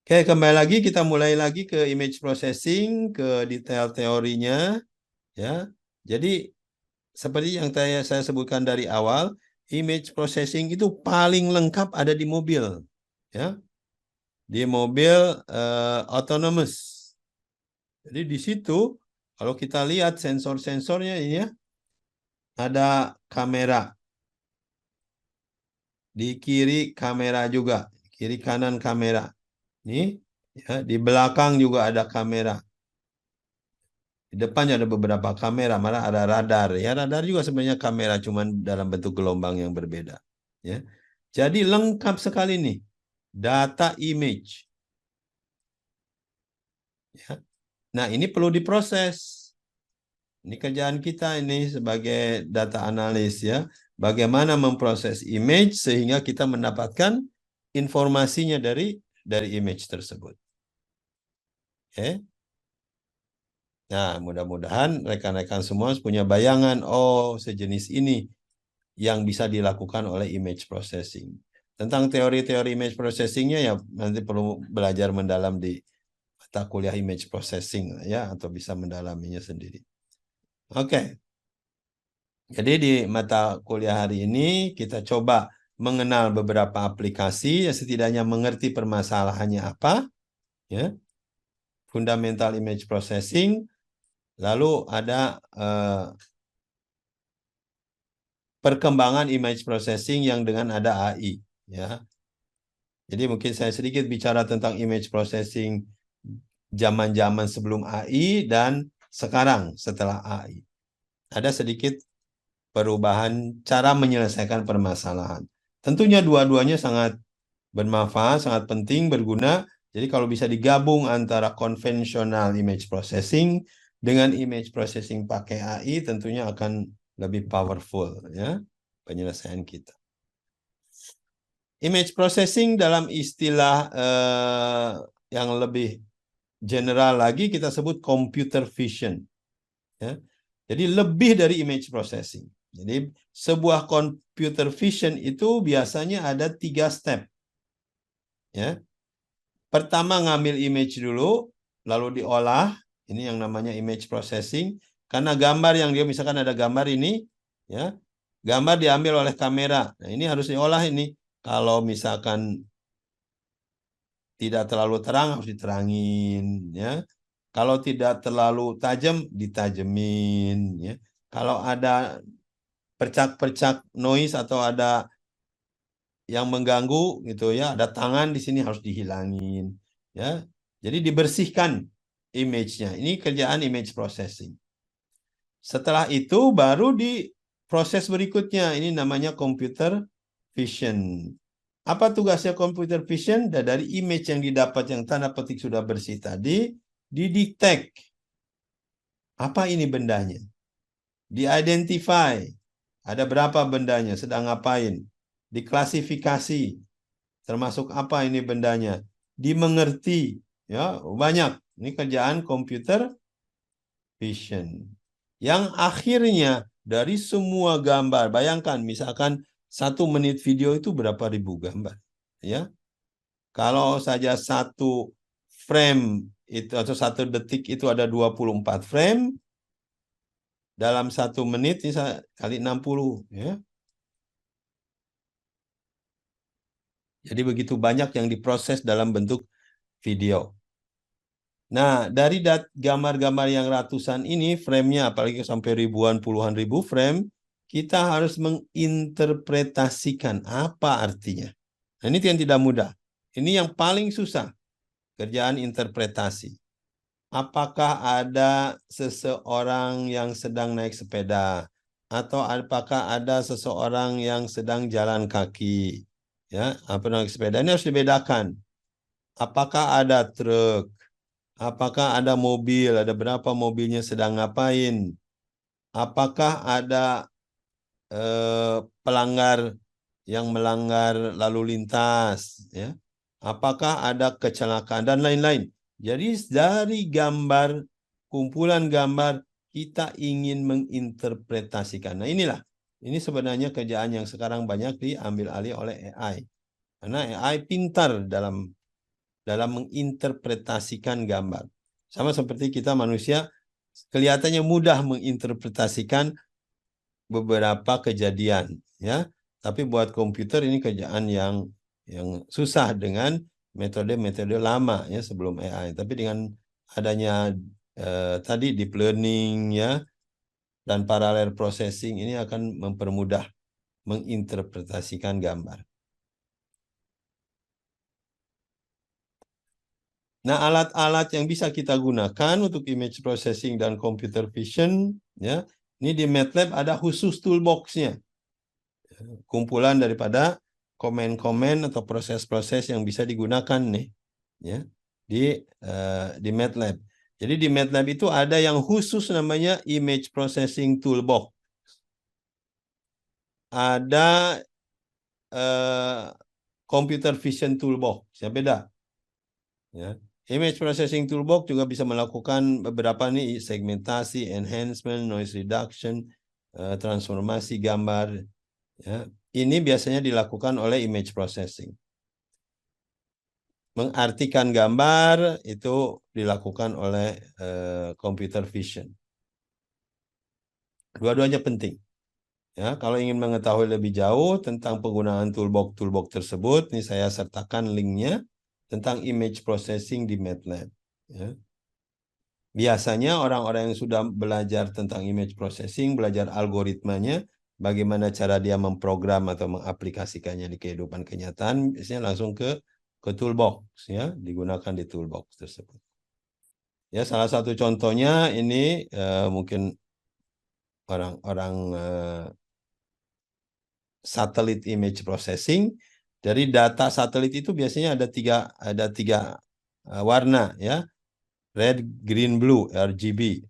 Oke, kembali lagi kita mulai lagi ke image processing, ke detail teorinya, ya. Jadi seperti yang saya sebutkan dari awal, image processing itu paling lengkap ada di mobil, ya. Di mobil autonomous. Jadi di situ kalau kita lihat sensor-sensornya ini ya, ada kamera. Di kiri kamera juga, kiri kanan kamera. Nih, ya, di belakang juga ada kamera. Di depannya ada beberapa kamera, malah ada radar. Ya, radar juga sebenarnya kamera, cuman dalam bentuk gelombang yang berbeda. Ya, jadi lengkap sekali nih, data image. Ya. Nah, ini perlu diproses. Ini kerjaan kita ini sebagai data analis ya. Bagaimana memproses image sehingga kita mendapatkan informasinya dari image tersebut. Oke. Nah, mudah-mudahan rekan-rekan semua punya bayangan, oh sejenis ini yang bisa dilakukan oleh image processing. Tentang teori-teori image processingnya ya nanti perlu belajar mendalam di mata kuliah image processing ya, atau bisa mendalaminya sendiri. Oke. Jadi di mata kuliah hari ini kita coba mengenal beberapa aplikasi yang setidaknya mengerti permasalahannya apa, ya. Fundamental image processing, lalu ada perkembangan image processing yang dengan ada AI, ya. Jadi mungkin saya sedikit bicara tentang image processing zaman-zaman sebelum AI dan sekarang setelah AI. Ada sedikit perubahan cara menyelesaikan permasalahan. Tentunya dua-duanya sangat bermanfaat, sangat penting, berguna. Jadi kalau bisa digabung antara konvensional image processing dengan image processing pakai AI, tentunya akan lebih powerful ya penyelesaian kita. Image processing dalam istilah yang lebih general lagi kita sebut computer vision. Ya. Jadi lebih dari image processing. Jadi sebuah computer vision itu biasanya ada 3 step. Ya. Pertama ngambil image dulu, lalu diolah. Ini yang namanya image processing. Karena gambar yang dia misalkan ada gambar ini, ya, gambar diambil oleh kamera. Nah ini harus diolah ini. Kalau misalkan tidak terlalu terang harus diterangin, ya. Kalau tidak terlalu tajam ditajemin, ya. Kalau ada percak-percak noise atau ada yang mengganggu gitu ya, ada tangan di sini harus dihilangin, ya. Jadi dibersihkan image-nya. Ini kerjaan image processing. Setelah itu baru di proses berikutnya, ini namanya computer vision. Apa tugasnya computer vision? Dari image yang didapat yang tanda petik sudah bersih tadi, didetect. Apa ini bendanya? Di-identify. Ada berapa bendanya, sedang ngapain? Diklasifikasi. Termasuk apa ini bendanya? Dimengerti. Ya, banyak. Ini kerjaan computer vision. Yang akhirnya dari semua gambar, bayangkan misalkan 1 menit video itu berapa ribu gambar, ya. Kalau saja 1 frame itu atau 1 detik itu ada 24 frame, dalam 1 menit ini kali 60, ya. Jadi begitu banyak yang diproses dalam bentuk video. Nah, dari gambar-gambar yang ratusan ini, frame-nya apalagi sampai ribuan, puluhan ribu frame, kita harus menginterpretasikan apa artinya. Nah, ini yang tidak mudah. Ini yang paling susah, kerjaan interpretasi. Apakah ada seseorang yang sedang naik sepeda? Atau apakah ada seseorang yang sedang jalan kaki? Ya, apa naik sepeda? Ini harus dibedakan. Apakah ada truk? Apakah ada mobil? Ada berapa mobilnya sedang ngapain? Apakah ada pelanggar yang melanggar lalu lintas? Ya? Apakah ada kecelakaan dan lain-lain? Jadi dari gambar, kumpulan gambar, kita ingin menginterpretasikan. Nah inilah, ini sebenarnya kerjaan yang sekarang banyak diambil alih oleh AI. Karena AI pintar dalam dalam menginterpretasikan gambar. Sama seperti kita manusia, kelihatannya mudah menginterpretasikan beberapa kejadian, ya. Tapi buat komputer ini kerjaan yang susah dengan metode-metode lama, ya, sebelum AI. Tapi dengan adanya tadi deep learning, ya, dan parallel processing ini akan mempermudah menginterpretasikan gambar. Nah, alat-alat yang bisa kita gunakan untuk image processing dan computer vision, ya, ini di MATLAB ada khusus toolbox-nya. Kumpulan daripada komen-komen atau proses-proses yang bisa digunakan nih, ya, di MATLAB. Jadi di MATLAB itu ada yang khusus namanya image processing toolbox. Ada computer vision toolbox, ya beda. Ya. Image processing toolbox juga bisa melakukan beberapa nih segmentasi, enhancement, noise reduction, transformasi gambar. Ya. Ini biasanya dilakukan oleh image processing. Mengartikan gambar itu dilakukan oleh computer vision. Dua-duanya penting. Ya, kalau ingin mengetahui lebih jauh tentang penggunaan toolbox tersebut, nih saya sertakan linknya tentang image processing di MATLAB. Ya. Biasanya orang-orang yang sudah belajar tentang image processing, belajar algoritmanya, bagaimana cara dia memprogram atau mengaplikasikannya di kehidupan kenyataan, biasanya langsung ke toolbox, ya, digunakan di toolbox tersebut. Ya, salah satu contohnya ini mungkin orang-orang satelit image processing. Dari data satelit itu biasanya ada tiga warna, ya, red, green, blue, RGB.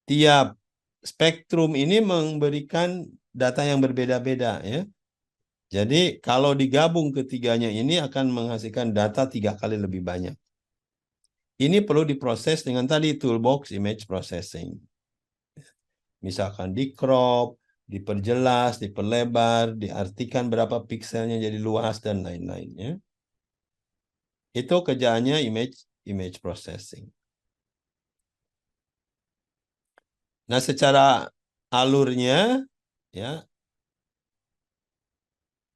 Tiap spektrum ini memberikan data yang berbeda-beda, ya. Jadi kalau digabung ketiganya ini akan menghasilkan data 3 kali lebih banyak. Ini perlu diproses dengan tadi toolbox image processing. Misalkan di crop, diperjelas, diperlebar, diartikan berapa pikselnya jadi luas dan lain-lainnya. Itu kerjaannya image processing. Nah, secara alurnya, ya,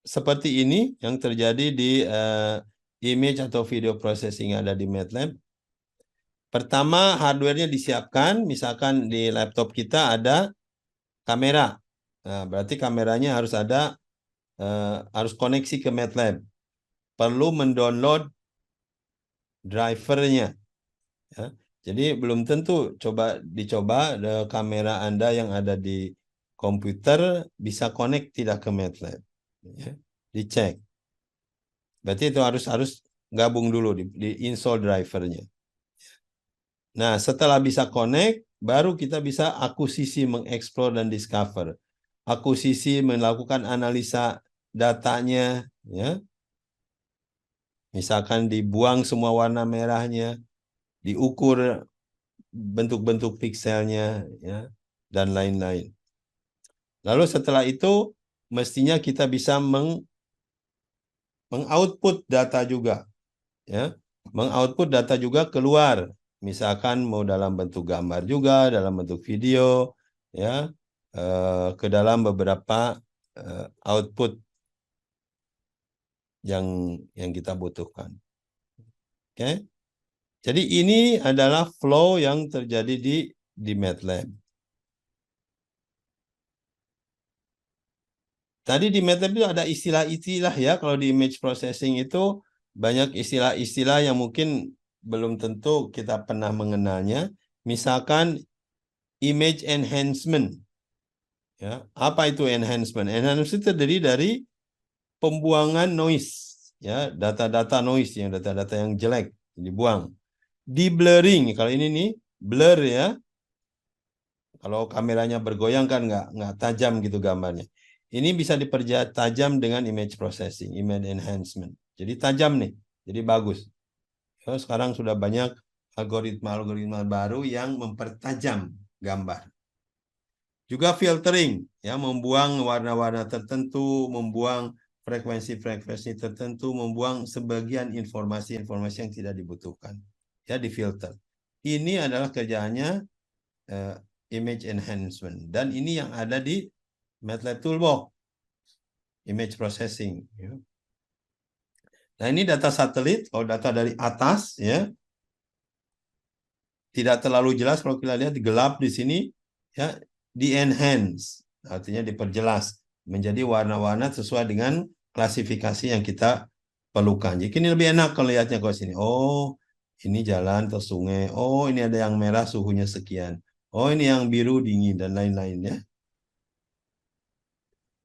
seperti ini yang terjadi di image atau video processing yang ada di MATLAB. Pertama, hardware-nya disiapkan. Misalkan di laptop kita ada kamera. Nah, berarti kameranya harus ada, harus koneksi ke MATLAB. Perlu mendownload drivernya. Ya. Jadi belum tentu dicoba kamera Anda yang ada di komputer bisa connect tidak ke MATLAB. Ya. Dicek. Berarti itu harus gabung dulu, di install drivernya. Nah, setelah bisa connect, baru kita bisa akuisisi, mengeksplor dan discover. Akuisisi melakukan analisa datanya, ya. Misalkan dibuang semua warna merahnya, diukur bentuk-bentuk pikselnya, ya, dan lain-lain. Lalu setelah itu mestinya kita bisa mengoutput data juga, ya. Mengoutput data juga keluar. Misalkan mau dalam bentuk gambar juga, dalam bentuk video, ya, ke dalam beberapa output yang kita butuhkan. Oke. Jadi ini adalah flow yang terjadi di MATLAB. Tadi di MATLAB itu ada istilah-istilah, ya. Kalau di image processing itu banyak istilah-istilah yang mungkin belum tentu kita pernah mengenalnya. Misalkan image enhancement. Ya, apa itu enhancement? Enhancement itu terdiri dari pembuangan noise, ya, data-data noise, yang data-data yang jelek dibuang. Di-blurring, kalau ini nih blur, ya. Kalau kameranya bergoyang kan nggak tajam gitu gambarnya. Ini bisa dipertajam dengan image processing, image enhancement. Jadi tajam nih, jadi bagus. Ya, sekarang sudah banyak algoritma-algoritma baru yang mempertajam gambar. Juga filtering, ya, membuang warna-warna tertentu, membuang frekuensi-frekuensi tertentu, membuang sebagian informasi-informasi yang tidak dibutuhkan. Ya, difilter. Ini adalah kerjaannya image enhancement. Dan ini yang ada di MATLAB Toolbox. Image processing. Ya. Nah, ini data satelit. Kalau data dari atas, ya, tidak terlalu jelas. Kalau kita lihat gelap di sini, ya, di enhance, artinya diperjelas menjadi warna-warna sesuai dengan klasifikasi yang kita perlukan. Jadi ini lebih enak kalau lihatnya ke sini. Oh, ini jalan atau sungai. Oh, ini ada yang merah suhunya sekian. Oh, ini yang biru dingin dan lain-lain, ya.